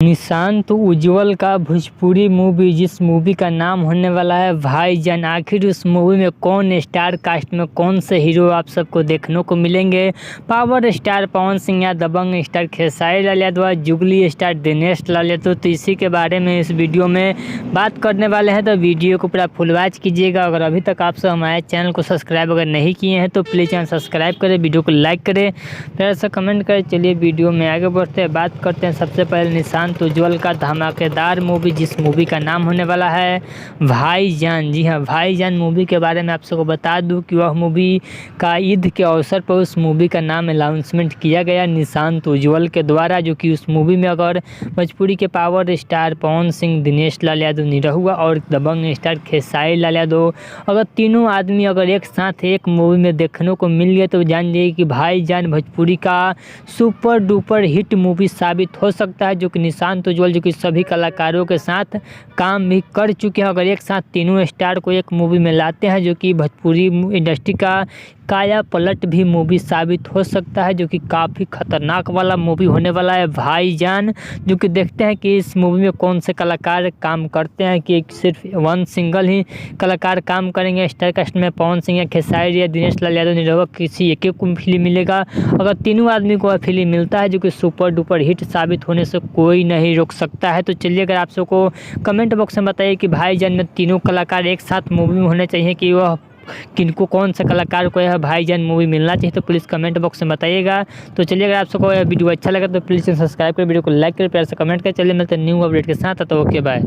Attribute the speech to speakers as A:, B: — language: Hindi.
A: निशांत उज्ज्वल का भोजपुरी मूवी, जिस मूवी का नाम होने वाला है भाईजान। आखिर उस मूवी में कौन स्टार कास्ट में कौन से हीरो आप सबको देखने को मिलेंगे? पावर स्टार पवन सिंह या दबंग स्टार खेसारी लाल यादव, जुगली स्टार दिनेश लाल यादव। तो इसी के बारे में इस वीडियो में बात करने वाले हैं, तो वीडियो को पूरा फुल वॉच कीजिएगा। अगर अभी तक आप सब हमारे चैनल को सब्सक्राइब अगर नहीं किए हैं तो प्लीज़ चैनल सब्सक्राइब करें, वीडियो को लाइक करें, फिर ऐसा कमेंट करें। चलिए वीडियो में आगे बढ़ते हैं, बात करते हैं सबसे पहले निशांत उज्ज्वल का धमाकेदार मूवी, जिस मूवी का नाम होने वाला है भाईजान। जी हाँ, भाईजान मूवी के बारे में आप सबको बता दूं कि वह मूवी का ईद के अवसर पर उस मूवी का नाम अनाउंसमेंट किया गया निशांत उज्ज्वल के द्वारा, जो कि उस मूवी में अगर भोजपुरी के पावर स्टार पवन सिंह, दिनेश लाल यादव निरहुआ और दबंग स्टार खेसारी लाल यादव, अगर तीनों आदमी अगर एक साथ एक मूवी में देखने को मिल गए तो जान जाइए कि भाईजान भोजपुरी का सुपर डुपर हिट मूवी साबित हो सकता है। जो कि निशांत उज्ज्वल जो कि सभी कलाकारों के साथ काम भी कर चुके हैं, अगर एक साथ तीनों स्टार को एक मूवी में लाते हैं, जो कि भोजपुरी इंडस्ट्री का काया पलट भी मूवी साबित हो सकता है, जो कि काफ़ी खतरनाक वाला मूवी होने वाला है भाईजान। जो कि देखते हैं कि इस मूवी में कौन से कलाकार काम करते हैं, कि सिर्फ वन सिंगल ही कलाकार काम करेंगे स्टार कास्ट में, पवन सिंह या खेसारी या दिनेश लाल यादव निरहुआ, किसी एक को फिल्म मिलेगा। अगर तीनों आदमी को फिल्म मिलता है जो कि सुपर डुपर हिट साबित होने से कोई नहीं रोक सकता है। तो चलिए, अगर आप सबको कमेंट बॉक्स में बताइए कि भाईजान में तीनों कलाकार एक साथ मूवी में होने चाहिए, कि वह किनको कौन से कलाकार को यह भाईजान मूवी मिलना चाहिए, तो प्लीज़ कमेंट बॉक्स में बताइएगा। तो चलिए, अगर आप सबको यह वीडियो अच्छा लगा तो प्लीज़ सब्सक्राइब करें, वीडियो को लाइक करें, प्यार से कमेंट करें। चलिए मिलते हैं न्यू अपडेट के साथ, तो ओके बाय।